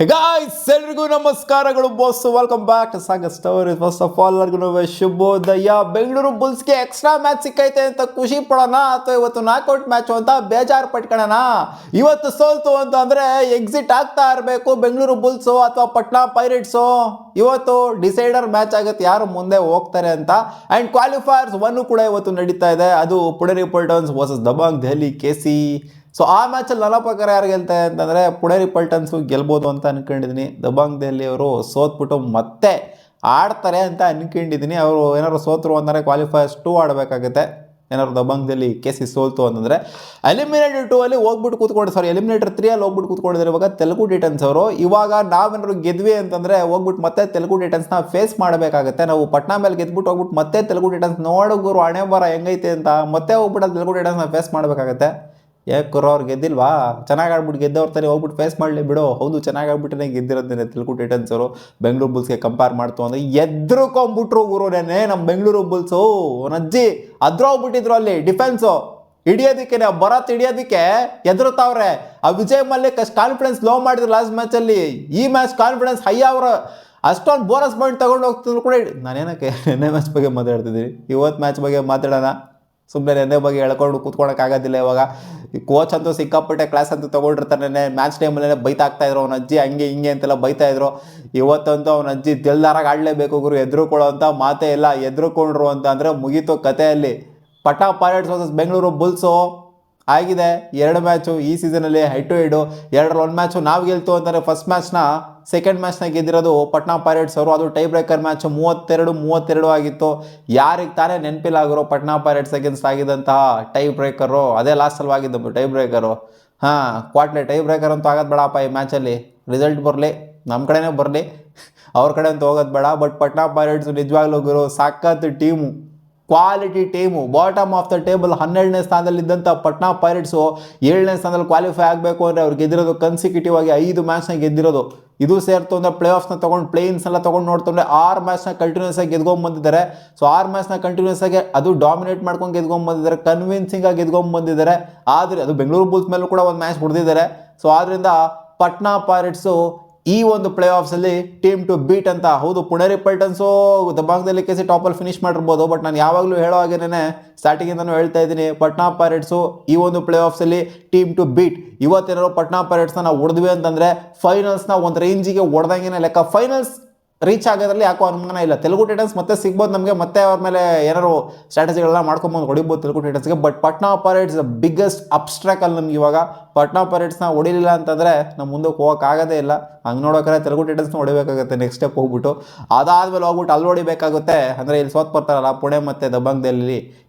Guys ಎಲ್ರಿಗೂ ನಮಸ್ಕಾರಗಳು boss, welcome back to Sagar stories. First of all ಎಲ್ಲರಿಗೂ ಶುಭೋದಯ. ಬೆಂಗಳೂರು ಬುಲ್ಸ್ಗೆ ಎಕ್ಸ್ಟ್ರಾ ಮ್ಯಾಚ್ ಸಿಕ್ಕೈತೆ ಅಂತ ಖುಷಿ ಪಡೋಣ ಅಥವಾ ಇವತ್ತು ನಾಕ್ಔಟ್ ಮ್ಯಾಚ್ ಅಂತ ಬೇಜಾರು ಪಟ್ಕೊಳ್ಳೋಣ? ಇವತ್ತು ಸೋಲ್ತು ಅಂತ ಅಂದರೆ ಎಕ್ಸಿಟ್ ಆಗ್ತಾ ಇರಬೇಕು ಬೆಂಗಳೂರು ಬುಲ್ಸು ಅಥವಾ ಪಟ್ನಾ ಪೈರೇಟ್ಸು. ಇವತ್ತು ಡಿಸೈಡರ್ ಮ್ಯಾಚ್ ಆಗುತ್ತೆ ಯಾರು ಮುಂದೆ ಹೋಗ್ತಾರೆ ಅಂತ. ಆ್ಯಂಡ್ ಕ್ವಾಲಿಫೈಯರ್ಸ್ 1 ಕೂಡ ಇವತ್ತು ನಡೀತಾ ಇದೆ. ಅದು Pune Paltans versus Dabang Delhi KC. So ಆ ಮ್ಯಾಚಲ್ಲಿ ನನ್ನ ಪ್ರಕಾರ ಯಾರು ಗೆಲ್ತಾರೆ ಅಂತಂದರೆ ಪುಣೆ ಪಲ್ಟನ್ಸು ಗೆಲ್ಬೋದು ಅಂತ ಅಂದ್ಕೊಂಡಿದ್ದೀನಿ. ದಬಾಂಗ್ ದೆಹಲಿ ಅವರು ಸೋತ್ಬಿಟ್ಟು ಮತ್ತೆ ಆಡ್ತಾರೆ ಅಂತ ಅಂದ್ಕೊಂಡಿದ್ದೀನಿ. ಅವರು ಏನಾದ್ರು ಸೋತರು ಅಂದರೆ ಕ್ವಾಲಿಫೈಯರ್ಸ್ 2 ಆಡಬೇಕಾಗುತ್ತೆ. ಏನಾದ್ರು ದಬಾಂಗ್ ದೆಹಲಿ KC ಸೋಲ್ತು ಅಂತಂದರೆ ಎಲಿಮಿನೇಟರ್ 2 ಅಲ್ಲಿ ಹೋಗ್ಬಿಟ್ಟು ಕೂತ್ಕೊಂಡು ಎಲಿಮಿನೇಟರ್ 3 ಅಲ್ಲಿ ಹೋಗ್ಬಿಟ್ಟು ಕೂತ್ಕೊಂಡಿದ್ದಾರೆ ಇವಾಗ ತೆಲುಗು ಟೈಟನ್ಸ್ ಅವರು. ಇವಾಗ ನಾವೇನಾದ್ರು ಗೆದ್ವಿ ಅಂತಂದರೆ ಹೋಗ್ಬಿಟ್ಟು ಮತ್ತೆ ತೆಲುಗು ಟೈಟನ್ಸ್ನ ಫೇಸ್ ಮಾಡಬೇಕಾಗುತ್ತೆ. ನಾವು ಪಟ್ನಾ ಮೇಲೆ ಗೆದ್ಬಿಟ್ಟು ಹೋಗ್ಬಿಟ್ಟು ಮತ್ತೆ ತೆಲುಗು ಟೈಟನ್ಸ್ ನೋಡೋರು ಹಣೆ ಬರ ಹೆಂಗೈತೆ ಅಂತ ಮತ್ತೆ ಹೋಗ್ಬಿಟ್ಟು ತೆಲುಗು ಟೈಟನ್ಸ್ನ ಫೇಸ್ ಮಾಡಬೇಕಾಗತ್ತೆ. ಯಾಕೆ ಅವ್ರು ಗೆದ್ದಿಲ್ವಾ? ಚೆನ್ನಾಗಿ ಆಡ್ಬಿಟ್ಟು ಗೆದ್ದವ್ರ ತಾನೇ ಹೋಗ್ಬಿಟ್ಟು ಫೇಸ್ ಮಾಡಲಿ ಬಿಡು. ಹೌದು, ಚೆನ್ನಾಗಿ ಆಡ್ಬಿಟ್ಟೆ ಗೆದ್ದಿರೋದೇನೆ ತೆಲುಗು ಟೈಟನ್ಸ್ ಅವರು. ಬೆಂಗಳೂರು ಬುಲ್ಸ್ಗೆ ಕಂಪೇರ್ ಮಾಡ್ತು ಅಂದರೆ ಎದ್ರುಕೊಂಬಿಟ್ರು ಗುರುನೇನೆ ನಮ್ಮ ಬೆಂಗಳೂರು ಬುಲ್ಸು. ನಜ್ಜಿ ಅದ್ರೋಗ್ಬಿಟ್ಟಿದ್ರು ಅಲ್ಲಿ ಡಿಫೆನ್ಸು ಹಿಡಿಯೋದಕ್ಕೆ, ಭರತ್ ಹಿಡಿಯೋದಕ್ಕೆ ಎದುರುತ್ತವ್ರೆ. ಆ ವಿಜಯ್ ಮಲ್ಯಕ್ ಅಷ್ಟು ಕಾನ್ಫಿಡೆನ್ಸ್ ಲೋ ಮಾಡಿದ್ರು ಲಾಸ್ಟ್ ಮ್ಯಾಚಲ್ಲಿ. ಈ ಮ್ಯಾಚ್ ಕಾನ್ಫಿಡೆನ್ಸ್ ಹೈ ಅವರು ಅಷ್ಟೊಂದು ಬೋನಸ್ ಪಾಯಿಂಟ್ ತೊಗೊಂಡು ಹೋಗ್ತಿದ್ರು ಕೂಡ. ನಾನೇನಕ್ಕೆ ನೆನ್ನೆ ಮ್ಯಾಚ್ ಬಗ್ಗೆ ಮಾತಾಡ್ತಿದ್ದೀನಿ, ಇವತ್ತು ಮ್ಯಾಚ್ ಬಗ್ಗೆ ಮಾತಾಡೋಣ. ಸುಮ್ಮನೆ ನೆನ್ನೆ ಬಗ್ಗೆ ಹೇಳ್ಕೊಂಡು ಕೂತ್ಕೊಳಕ್ಕಾಗೋದಿಲ್ಲ. ಇವಾಗ ಈ ಕೋಚ್ ಅಂತೂ ಸಿಕ್ಕಾಪಟ್ಟೆ ಕ್ಲಾಸ್ ಅಂತೂ ತೊಗೊಂಡಿರ್ತಾರೆ. ಮ್ಯಾಚ್ ಟೈಮಲ್ಲೇ ಬೈತಾಗ್ತಾಯಿದ್ರು ಅವ್ನ ಅಜ್ಜಿ ಹಂಗೆ ಹಿಂಗೆ ಅಂತೆಲ್ಲ ಬೈತಾಯಿದ್ರು. ಇವತ್ತಂತೂ ಅವ್ನ ಅಜ್ಜಿ ದಿಲ್ದಾರಾಗಿ ಆಡಲೇಬೇಕು ಗುರು, ಎದುರುಕೊಳ್ಳೋ ಅಂತ ಮಾತೇ ಇಲ್ಲ. ಎದುರುಕೊಂಡ್ರು ಅಂತ ಅಂದರೆ ಮುಗೀತು ಕಥೆಯಲ್ಲಿ. Patna pirates versus Bengaluru bulls ಆಗಿದೆ 2 ಮ್ಯಾಚು ಈ ಸೀಸನಲ್ಲಿ ಹೆಡ್ ಟು ಹೆಡು. 2ರಲ್ಲಿ 1 ಮ್ಯಾಚು ನಾವು ಗೆಲ್ತು ಅಂತಂದರೆ ಫಸ್ಟ್ ಮ್ಯಾಚ್ನ ಸೆಕೆಂಡ್ ಮ್ಯಾಚ್ನ ಗೆದ್ದಿರೋದು ಪಟ್ನಾ ಪೈರೇಟ್ಸ್ ಅವರು. ಅದು ಟೈ ಬ್ರೇಕರ್ ಮ್ಯಾಚು 32-32 ಆಗಿತ್ತು. ಯಾರಿಗೆ ತಾನೇ ನೆನಪಿಲ್ಲ ಆಗಿರೋ Patna pirates against ಆಗಿದ್ದಂತಹ tie breaker ಅದೇ last ಸಲುವಾಗಿದ್ದು tie breaker. ಕ್ವಾರ್ಟ್ಲೆ tie breaker ಅಂತೂ ಆಗೋದು ಬೇಡಪ್ಪ ಈ ಮ್ಯಾಚಲ್ಲಿ. ರಿಸಲ್ಟ್ ಬರಲಿ, ನಮ್ಮ ಕಡೆನೇ ಬರಲಿ, ಅವ್ರ ಕಡೆ ಅಂತೂ ಹೋಗೋದು ಬೇಡ. ಬಟ್ ಪಟ್ನಾ ಪೈರೇಟ್ಸ್ ನಿಜವಾಗ್ಲೂ ಗುರು ಸಖತ್ team, quality team. Bottom of the table 12ನೇ ಸ್ಥಾನದಲ್ಲಿದ್ದಂಥ ಪಟ್ನಾ ಪೈರೇಟ್ಸು 7ನೇ ಸ್ಥಾನದಲ್ಲಿ ಕ್ವಾಲಿಫೈ ಆಗಬೇಕು ಅಂದರೆ ಅವ್ರು ಗೆದ್ದಿರೋದು ಕನ್ಸಿಕ್ಯೂಟಿವ್ ಆಗಿ 5 ಮ್ಯಾಚ್ನ ಗೆದ್ದಿರೋದು. ಇದು ಸೇರ್ತು ಅಂದರೆ ಪ್ಲೇ ಆಫ್ಸ್ನ ತೊಗೊಂಡು ಪ್ಲೇಯಿನ್ಸ್ನೆಲ್ಲ ತೊಗೊಂಡು ನೋಡ್ತಂದರೆ 6 ಮ್ಯಾಚ್ನ ಕಂಟಿನ್ಯೂಸ್ ಆಗಿ ಗೆದ್ಕೊಂಡ್ಬಂದಿದ್ದಾರೆ. ಸೊ 6 ಮ್ಯಾಚ್ನ ಕಂಟಿನ್ಯೂಸ್ ಆಗಿ ಅದು ಡಾಮಿನೇಟ್ ಮಾಡ್ಕೊಂಡು ಗೆದ್ಕೊಂಡ್ಬಂದಿದ್ದಾರೆ, ಕನ್ವಿನ್ಸಿಂಗ್ ಆಗಿ ಗೆದ್ಕೊಂಡ್ಬಂದಿದ್ದಾರೆ. ಆದರೆ ಅದು ಬೆಂಗಳೂರು ಬುಲ್ಸ್ ಮೇಲೂ ಕೂಡ ಒಂದು ಮ್ಯಾಚ್ ಹೊಡೆದಿದ್ದಾರೆ. ಸೊ ಆದ್ದರಿಂದ ಪಟ್ನಾ ಪೈರೇಟ್ಸು ಈ ಒಂದು ಪ್ಲೇ ಆಫ್ಸಲ್ಲಿ ಟೀಮ್ ಟು ಬೀಟ್ ಅಂತ. ಹೌದು, ಪುಣೆ ಪಲ್ಟನ್ಸು ದಬಾಂಗ್ದಲ್ಲಿ KC ಟಾಪಲ್ಲಿ ಫಿನಿಶ್ ಮಾಡಿರ್ಬೋದು. ಬಟ್ ನಾನು ಯಾವಾಗಲೂ ಹೇಳೋ ಹಾಗೇನೆ ಸ್ಟಾರ್ಟಿಂಗಿಂದನೂ ಹೇಳ್ತಾ ಇದ್ದೀನಿ, ಪಟ್ನಾ ಪೈರೇಟ್ಸು ಈ ಒಂದು ಪ್ಲೇ ಆಫ್ಸಲ್ಲಿ ಟೀಮ್ ಟು ಬೀಟ್. ಇವತ್ತೇನಾದ್ರು ಪಟ್ನಾ ಪೈರೇಟ್ಸ್ನ ನಾವು ಹೊಡೆದ್ವಿ ಅಂತಂದರೆ ಫೈನಲ್ಸ್ನ ಒಂದು ರೇಂಜಿಗೆ ಹೊಡೆದಂಗೆ ಲೆಕ್ಕ. ಫೈನಲ್ಸ್ ರೀಚ್ ಆಗೋದ್ರಲ್ಲಿ ಯಾಕೋ ಅನುಮಾನ ಇಲ್ಲ. ತೆಲುಗು ಟೈಟನ್ಸ್ ಮತ್ತೆ ಸಿಗ್ಬೋದು ನಮಗೆ, ಮತ್ತೆ ಅವ್ರ ಮೇಲೆ ಏನಾರು ಸ್ಟ್ರಾಟಜಿಗಳನ್ನ ಮಾಡ್ಕೊಂಬಂದು ಹೊಡಿಬೋದು ತೆಲುಗು ಟೈಟನ್ಸ್ಗೆ. But Patna pirates biggest obstacle ನಮ್ಗೆ ಇವಾಗ. ಪಟ್ನಾ ಪೈರೇಟ್ಸ್ನ ಹೊಡಿಲಿಲ್ಲ ಅಂತಂದರೆ ನಾವು ಮುಂದಕ್ಕೆ ಹೋಗೋಕ್ಕಾಗೋದೇ ಇಲ್ಲ. ಹಂಗೆ ನೋಡೋಕ್ಕಾರೆ ತೆಲುಗು ಟೈಟನ್ಸ್ನ ಹೊಡಿಬೇಕಾಗುತ್ತೆ ನೆಕ್ಸ್ಟ್ ಸ್ಟೆಪ್ ಹೋಗ್ಬಿಟ್ಟು. ಅದಾದಮೇಲೆ ಹೋಗ್ಬಿಟ್ಟು ಅಲ್ಲಿ ಹೊಡಿಬೇಕಾಗುತ್ತೆ. ಅಂದರೆ ಇಲ್ಲಿ ಸೋತ್ ಬರ್ತಾರಲ್ಲ ಪುಣೆ ಮತ್ತು ದಬಾಂಗ್ ದೆಹಲಿ,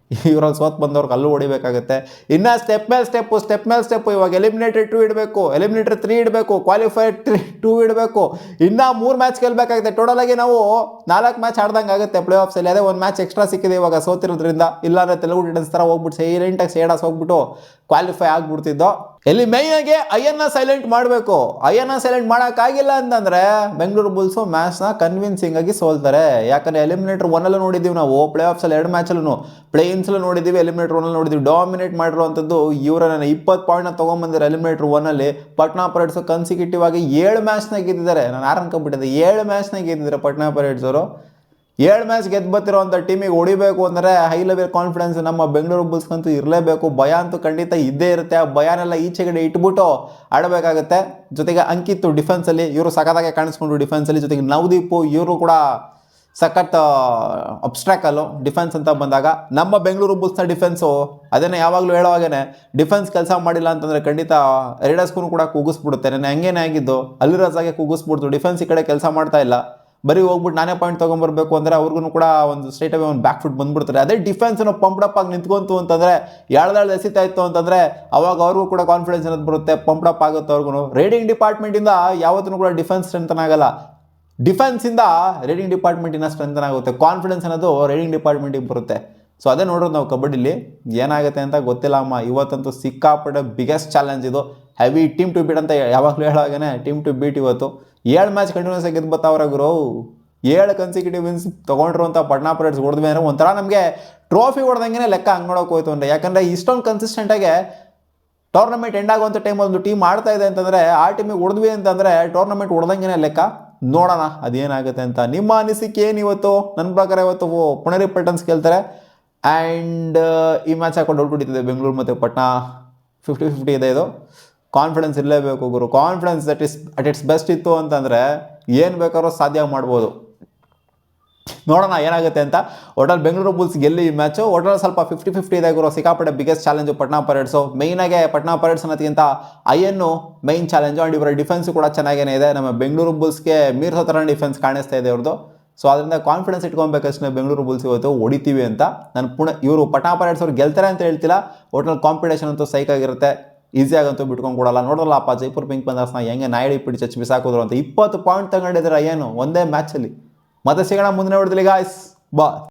ಇವರಲ್ಲಿ ಸೋತ್ ಬಂದವ್ರಿಗೆ ಅಲ್ಲೂ ಹೊಡಿಬೇಕಾಗುತ್ತೆ. ಇನ್ನು ಸ್ಟೆಪ್ ಮೇಲೆ ಸ್ಟೆಪ್ಪು. ಇವಾಗ ಎಲಿಮಿನೇಟರ್ 2 ಇಡಬೇಕು, ಎಲಿಮಿನೇಟರ್ 3 ಇಡಬೇಕು, ಕ್ವಾಲಿಫೈಡ್ 2 ಇಡಬೇಕು. ಇನ್ನೂ 3 ಮ್ಯಾಚ್ ಗೆಲ್ಲಬೇಕಾಗುತ್ತೆ. ಟೋಟಲಾಗಿ ನಾವು 4 ಮ್ಯಾಚ್ ಆಡ್ದಂಗೆ ಆಗುತ್ತೆ ಪ್ಲೇ ಆಫ್ಸಲ್ಲಿ. ಅದೇ 1 ಮ್ಯಾಚ್ ಎಕ್ಸ್ಟ್ರಾ ಸಿಕ್ಕಿದೆ ಇವಾಗ ಸೋತಿರೋದ್ರಿಂದ. ಇಲ್ಲಾಂದರೆ ತೆಲುಗು ಟೈಟನ್ಸ್ ಥರ ಹೋಗ್ಬಿಟ್ಟು ಸೈಲೆಂಟಾಗಿ ಸೇಡಾಸ್ ಹೋಗ್ಬಿಟ್ಟು ಕ್ವಾಲಿಫೈ ಆಗಿಬಿಡ್ತಿದ್ದೋ. ಇಲ್ಲಿ ಮೈನಾಗಿ ಐಯನ್ನ ಸೈಲೆಂಟ್ ಮಾಡಬೇಕು. ಐಯನ್ನ ಸೈಲೆಂಟ್ ಮಾಡೋಕ್ಕಾಗಿಲ್ಲ ಅಂತಂದರೆ ಬೆಂಗಳೂರು ಬುಲ್ಸು ಮ್ಯಾಚ್ನ ಕನ್ವಿನ್ಸಿಂಗ್ ಆಗಿ ಸೋಲ್ತಾರೆ. ಯಾಕಂದರೆ ಎಲಿಮಿನೇಟರ್ 1ಅಲ್ಲೂ ನೋಡಿದ್ದೀವಿ ನಾವು, ಪ್ಲೇ ಆಫ್ಸಲ್ಲಿ 2 ಮ್ಯಾಚಲ್ಲೂ ಪ್ಲೇಯಿನ್ಸಲ್ಲೂ ನೋಡಿದ್ದೀವಿ, ಎಲಿಮಿನೇಟರ್ 1ಅಲ್ಲಿ ನೋಡಿದ್ದೀವಿ. ಡಾಮಿನೇಟ್ ಮಾಡಿರುವಂಥದ್ದು ಇವರನ್ನ 20 ಪಾಯಿಂಟ್ನ ತೊಗೊಂಬಂದಿದ್ದಾರೆ ಎಲಿಮಿನೇಟರ್ 1ಅಲ್ಲಿ. ಪಟ್ನಾ ಪೈರೇಟ್ಸ್ ಕನ್ಸಿಕ್ಯೂಟಿವ್ ಆಗಿ 7 ಮ್ಯಾಚ್ನ ಗೆದ್ದಿದ್ದಾರೆ. ನಾನು ಯಾರು ಅನ್ಕೊಂಡ್ಬಿಟ್ಟಿದ್ದೆ 7 ಮ್ಯಾಚ್ನ ಗೆದ್ದಿದ್ದಾರೆ ಪಟ್ನಾ ಪೈರೇಟ್ಸ್ ಅವರು. 7 ಮ್ಯಾಚ್ ಗೆದ್ದು ಬರ್ತಿರೋಂಥ ಟೀಮಿಗೆ ಹೊಡಿಬೇಕು ಅಂದರೆ ಹೈ ಲೆವೆಲ್ ಕಾನ್ಫಿಡೆನ್ಸ್ ನಮ್ಮ ಬೆಂಗಳೂರು ಬುಲ್ಸ್ಗಂತೂ ಇರಲೇಬೇಕು. ಭಯ ಅಂತೂ ಖಂಡಿತ ಇದ್ದೇ ಇರುತ್ತೆ. ಆ ಭಯನೆಲ್ಲ ಈಚೆಗಡೆ ಇಟ್ಬಿಟ್ಟು ಆಡಬೇಕಾಗುತ್ತೆ. ಜೊತೆಗೆ ಅಂಕಿತ್ತು ಡಿಫೆನ್ಸಲ್ಲಿ, ಇವರು ಸಖತ್ತಾಗೆ ಕಾಣಿಸ್ಕೊಂಡ್ರು ಡಿಫೆನ್ಸಲ್ಲಿ. ಜೊತೆಗೆ ನವದೀಪು ಇವರು ಕೂಡ ಸಖತ್ ಅಬ್ಸ್ಟ್ರಾಕಲ್ಲು ಡಿಫೆನ್ಸ್ ಅಂತ ಬಂದಾಗ. ನಮ್ಮ ಬೆಂಗಳೂರು ಬುಲ್ಸ್ನ ಡಿಫೆನ್ಸು ಅದನ್ನೇ ಯಾವಾಗಲೂ ಹೇಳೋವಾಗೇ ಡಿಫೆನ್ಸ್ ಕೆಲಸ ಮಾಡಿಲ್ಲ ಅಂತಂದರೆ ಖಂಡಿತ ರೇಡರ್ಸ್ಗೂ ಕೂಡ ಕೂಗಿಸ್ಬಿಡುತ್ತೆ. ನಾನು ಹಂಗೇನೆ ಆಗಿದ್ದು ಅಲ್ಲಿರಾಜಾಗೆ ಕೂಗಿಸ್ಬಿಡ್ತು. ಡಿಫೆನ್ಸ್ ಈ ಕಡೆ ಕೆಲಸ ಮಾಡ್ತಾ ಇಲ್ಲ, ಬರೀ ಹೋಗ್ಬಿಟ್ಟು ನಾನೇ ಪಾಯಿಂಟ್ ತೊಗೊಂಬರ್ಬೇಕು ಅಂದರೆ ಅವ್ರಿಗೂ ಕೂಡ ಒಂದು ಸ್ಟ್ರೈಟ್ ಅವೇ ಒಂದು ಬ್ಯಾಕ್ ಫುಟ್ ಬಂದ್ಬಿಡ್ತಾರೆ. ಅದೇ ಡಿಫೆನ್ಸ್ನ ಪಂಪ್ಡಪ್ ಆಗಿ ನಿಂತ್ಕೊಂತು ಅಂತಂದರೆ ಎಳ್ದಾಳು ಎಸಿತಾ ಇತ್ತು ಅಂತಂದರೆ ಅವಾಗ ಅವ್ರಿಗೂ ಕೂಡ ಕಾನ್ಫಿಡೆನ್ಸ್ ಅನ್ನೋದು ಬರುತ್ತೆ, ಪಂಪ್ಡಪ್ ಆಗುತ್ತೆ ಅವ್ರಿಗೂ. ರೈಡಿಂಗ್ ಡಿಪಾರ್ಟ್ಮೆಂಟಿಂದ ಯಾವತ್ತೂ ಕೂಡ ಡಿಫೆನ್ಸ್ ಸ್ಟ್ರೆಂಥನ್ ಆಗಲ್ಲ, ಡಿಫೆನ್ಸಿಂದ ರೈಡಿಂಗ್ ಡಿಪಾರ್ಟ್ಮೆಂಟಿನ ಸ್ಟ್ರೆಂಥನ್ ಆಗುತ್ತೆ. ಕಾನ್ಫಿಡೆನ್ಸ್ ಅನ್ನೋದು ರೈಡಿಂಗ್ ಡಿಪಾರ್ಟ್ಮೆಂಟಿಗೆ ಬರುತ್ತೆ. ಸೊ ಅದೇ ನೋಡೋದು ನಾವು ಕಬಡ್ಡಿಲಿ ಏನಾಗುತ್ತೆ ಅಂತ ಗೊತ್ತಿಲ್ಲ ಅಮ್ಮ. ಇವತ್ತಂತೂ ಸಿಕ್ಕಾಪಟ್ಟೆ ಬಿಗ್ಗೆಸ್ಟ್ ಚಾಲೆಂಜ್ ಇದು. ಹೆವಿ ಟೀಮ್ ಟು ಬೀಟ್ ಅಂತ ಯಾವಾಗಲೂ ಹೇಳೋವಾಗೇ ಟೀಮ್ ಟು ಬೀಟ್. ಇವತ್ತು 7 ಮ್ಯಾಚ್ ಕಂಟಿನ್ಯೂಸ್ ಆಗಿ ಗೆದ್ದು ಬರ್ತಾವ್ರೆ ಗುರು. 7 ಕನ್ಸಿಕ್ಯೂಟಿವ್ ವಿನ್ಸ್ ತೊಗೊಂಡ್ರು ಅಂತ ಪಟ್ನಾ ಪೈರೇಟ್ಸ್ ಹೊಡೆದ್ವಿ ಅಂದರೆ ಒಂಥರ ನಮಗೆ ಟ್ರೋಫಿ ಹೊಡೆದಂಗೆ ಲೆಕ್ಕ ಹಂಗೆ ನೋಡೋಕೆ ಹೋಯ್ತು ಅಂದರೆ. ಯಾಕಂದರೆ ಇಷ್ಟೊಂದು ಕನ್ಸಿಸ್ಟೆಂಟಾಗೆ ಟೂರ್ನಮೆಂಟ್ ಎಂಡ್ ಆಗುವಂಥ ಟೈಮ್ ಒಂದು ಟೀಮ್ ಆಡ್ತಾ ಇದೆ ಅಂತಂದರೆ ಆ ಟೀಮಿಗೆ ಹೊಡೆದ್ವಿ ಅಂತಂದರೆ ಟೂರ್ನಮೆಂಟ್ ಹೊಡೆದಂಗೆ ಲೆಕ್ಕ. ನೋಡೋಣ ಅದೇನಾಗುತ್ತೆ ಅಂತ. ನಿಮ್ಮ ಅನಿಸಿಕೆ ಏನು ಇವತ್ತು? ನನ್ನ ಪ್ರಕಾರ ಇವತ್ತು ಪುಣೇರಿ ಪಲ್ಟನ್ಸ್ ಗೆಲ್ತಾರೆ. ಆ್ಯಂಡ್ ಈ ಮ್ಯಾಚ್ ಹಾಕೊಂಡು ಹೊಡ್ಬಿಟ್ಟಿದೆ ಬೆಂಗಳೂರು ಮತ್ತು ಪಟ್ನಾ. 50-50 ಇದೆ. ಇದು ಕಾನ್ಫಿಡೆನ್ಸ್ ಇರಲೇಬೇಕು ಗುರು. ಕಾನ್ಫಿಡೆನ್ಸ್ ಅಟ್ ಇಟ್ಸ್ ಬೆಸ್ಟ್ ಇತ್ತು ಅಂತಂದರೆ ಏನು ಬೇಕಾದ್ರೂ ಸಾಧ್ಯ ಮಾಡ್ಬೋದು. ನೋಡೋಣ ಏನಾಗುತ್ತೆ ಅಂತ. ಒಟ್ಟಲ್ಲಿ ಬೆಂಗಳೂರು ಬುಲ್ಸ್ ಗೆಲ್ಲಿ ಈ ಮ್ಯಾಚು. ಒಟ್ಟಲ್ಲಿ ಸ್ವಲ್ಪ 50-50 ಇದೆ ಗುರು. ಸಿಕ್ಕಾಪಟ್ಟೆ ಬಿಗ್ಗೆಸ್ಟ್ ಚಾಲೆಂಜು ಪಟ್ನಾ ಪೈರೇಟ್ಸು. ಮೇಯ್ನಾಗೆ ಪಟ್ನಾ ಪೈರೇಟ್ಸ್ ಅನ್ನೋದಕ್ಕಿಂತ ಐಯನ್ನು ಮೈನ್ ಚಾಲೆಂಜು. ಆ್ಯಂಡ್ ಇವರ ಡಿಫೆನ್ಸು ಕೂಡ ಚೆನ್ನಾಗೇ ಇದೆ. ನಮ್ಮ ಬೆಂಗಳೂರು ಬುಲ್ಸ್ಗೆ ಮೀರ್ಸೋ ಥರ ಡಿಫೆನ್ಸ್ ಕಾಣಿಸ್ತಾ ಇದೆ ಅವ್ರದ್ದು. ಸೊ ಅದರಿಂದ ಕಾನ್ಫಿಡೆನ್ಸ್ ಇಟ್ಕೊಬೇಕಷ್ಟೇ ಬೆಂಗಳೂರು ಬುಲ್ಸ್ ಇವತ್ತು ಹೊಡಿತೀವಿ ಅಂತ. ನಾನು ಇವರು ಪಟ್ನಾ ಪೈರೇಟ್ಸ್ ಅವ್ರು ಗೆಲ್ತಾರೆ ಅಂತ ಹೇಳ್ತಿಲ್ಲ. ಒಟ್ಟಲ್ಲಿ ಕಾಂಪಿಟೇಷನ್ ಅಂತೂ ಸೈಕಾಗಿರುತ್ತೆ. ಈಸಿಯಾಗಂತೂ ಬಿಟ್ಕೊಂಡು ಕೊಡಲ್ಲ. ನೋಡೋಲ್ಲಪ್ಪ ಜೈಪುರ್ ಪಿಂಕ್ ಪಂಥರ್ಸ್ನ ಹೆಂಗೆ ನಾಯಿಡಿ ಪಿಡಿ ಚಚ್ಚಿ ಬಿಸಾಕಿದ್ರು ಅಂತ. 20 ಪಾಯಿಂಟ್ ತಗೊಂಡಿದ್ದಾರೆ ಏನು ಒಂದೇ ಮ್ಯಾಚಲ್ಲಿ. ಮತ್ತೆ ಸಿಗೋಣ ಮುಂದಿನ ವಿಡಿಯೋದಲ್ಲಿ ಗಾಯ್ಸ್. ಬಾ.